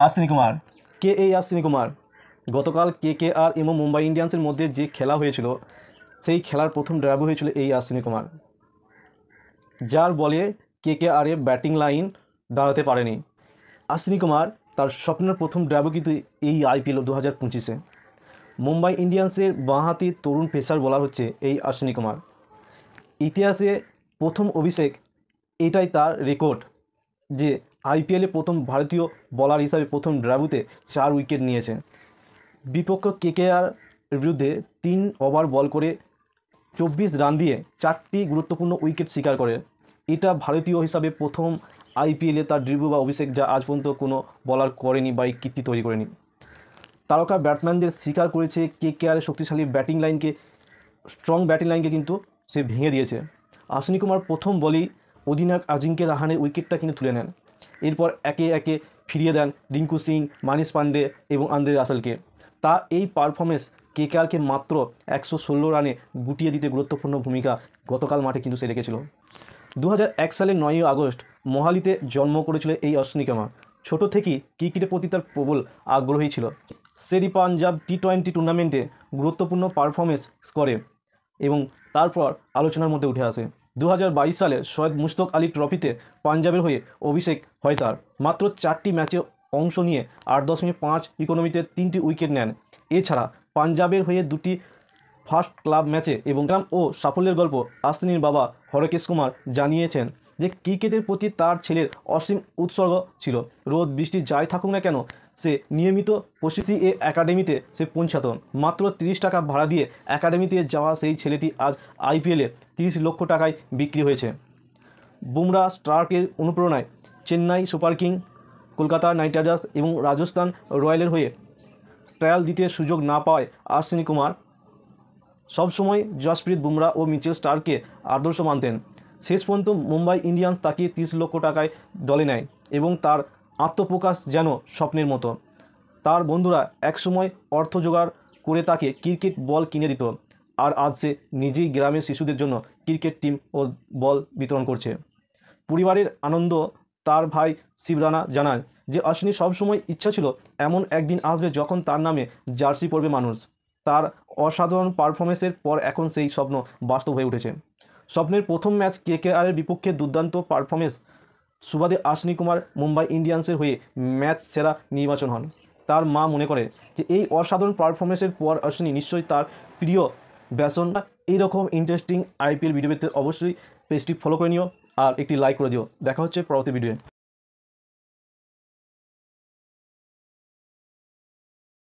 অশ্বিনী কুমার। কে এই অশ্বিনী কুমার? গতকাল কেকেআর এবং মুম্বাই ইন্ডিয়ান্সের মধ্যে যে খেলা হয়েছিল সেই খেলার প্রথম ড্রাইভ হয়েছিল এই অশ্বিনী কুমার, যার বলে কেকেআরের ব্যাটিং লাইন দাঁড়াতে পারেনি। অশ্বিনী কুমার তার স্বপ্নের প্রথম ড্রাইভও কিন্তু এই আইপিএল 2025-এ। মুম্বাই ইন্ডিয়ান্সের বাঁহাতি তরুণ পেসার বোলার হচ্ছে এই অশ্বিনী কুমার। ইতিহাসে প্রথম অভিষেক, এটাই তার রেকর্ড যে আইপিএলে প্রথম ভারতীয় বলার হিসাবে প্রথম ড্রাইভে 4 উইকেট নিয়েছে। বিপক্ষ কেকেআর বিরুদ্ধে 3 ওভার বল করে 24 রান দিয়ে 4টি গুরুত্বপূর্ণ উইকেট শিকার করে। এটা ভারতীয় হিসাবে প্রথম আইপিএলে তার ডেবিউ বা অভিষেক, যা আজ পর্যন্ত কোনো বলার করেনি বা এই কীর্তি তৈরি করেনি। তারকা ব্যাটসম্যানদের শিকার করেছে কেকেআরের শক্তিশালী ব্যাটিং লাইনকে, স্ট্রং ব্যাটিং লাইনকে কিন্তু সে ভেঙে দিয়েছে। অশ্বিনী কুমার প্রথম বলেই অধিনায়ক আজিঙ্ক্য রাহানের উইকেটটা কিন্তু তুলে নেন। এরপর একে একে ফিরিয়ে দেন রিঙ্কু সিং, মানিশ পান্ডে এবং আন্দ্রে রাসেলকে। তা এই পারফরমেন্স কেকেআরকে মাত্র 116 রানে গুটিয়ে দিতে গুরুত্বপূর্ণ ভূমিকা গতকাল মাঠে কিন্তু সে রেখেছিল। 2001 সালের 9ই আগস্ট মোহালিতে জন্ম করেছিল এই অশ্বিনী কুমার। ছোট থেকেই ক্রিকেটের প্রতি তার প্রবল আগ্রহী ছিল। শেরি পাঞ্জাব টি20 টুর্নামেন্টে গুরুত্বপূর্ণ পারফরমেন্স করে এবং তারপর আলোচনার মধ্যে উঠে আসে। 2022 সালে সৈয়দ মুশতাক আলী ট্রফিতে পাঞ্জাবের হয়ে অভিষেক হয় তার। মাত্র 4টি ম্যাচে অংশ নিয়ে 8.5 ইকোনমিতে 3টি উইকেট নেন। এছাড়া পাঞ্জাবের হয়ে 2টি ফার্স্ট ক্লাব ম্যাচে এবং গ্রাম ও সাফল্যের গল্প অশ্বিনীর বাবা হরকেশ কুমার জানিয়েছেন যে ক্রিকেটের প্রতি তার ছেলের অসীম উৎসর্গ ছিল। রোদ বৃষ্টি যাই থাকুক না কেন সে নিয়মিত সিএ একাডেমিতে সে পৌঁছাতো। মাত্র 30 টাকা ভাড়া দিয়ে একাডেমিতে যাওয়া সেই ছেলেটি আজ আইপিএলে 30 লক্ষ টাকায় বিক্রি হয়েছে। বুমরা স্টার্কের অনুপ্রেরণায় Chennai super king, Kolkata night Riders এবং রাজস্থান রয়্যালের হয়ে ট্রায়াল দিতে সুযোগ না পাওয়ায় অশ্বিনী কুমার সবসময় জসপ্রীত বুমরা ও মিচেল স্টার্ককে আদর্শ মানতেন। শেষ পর্যন্ত মুম্বাই ইন্ডিয়ান্স তাকে 30 লক্ষ টাকায় দলে নেয় এবং তার আত্মপ্রকাশ যেন স্বপ্নের মতো। তার বন্ধুরা একসময় অর্থ জোগাড় করে তাকে ক্রিকেট বল কিনে দিত, আর আজ সে নিজেই গ্রামের শিশুদের জন্য ক্রিকেট টিম ও বল বিতরণ করছে। পরিবারের আনন্দ। তার ভাই শিবরানা জানান যে অশ্বিনী সবসময় ইচ্ছা ছিল এমন একদিন আসবে যখন তার নামে জার্সি পরবে মানুষ। তার অসাধারণ পারফরমেন্সের পর এখন সেই স্বপ্ন বাস্তব হয়ে উঠেছে। স্বপ্নের প্রথম ম্যাচ কেকেআরের বিপক্ষে দুর্দান্ত পারফরমেন্স সুবাদে অশ্বিনী কুমার মুম্বাই ইন্ডিয়ান্সের হয়ে ম্যাচ সেরা নির্বাচন হন। তার মা মনে করে যে এই অসাধারণ পারফরমেন্সের পর অশ্বিনী নিশ্চয়ই তার প্রিয় ব্যাটসম্যান। এইরকম ইন্টারেস্টিং আইপিএল ভিডিও পেতে অবশ্যই পেজটি ফলো করে নিও আর একটি লাইক করে দিও। দেখা হচ্ছে পরবর্তী ভিডিওয়ে।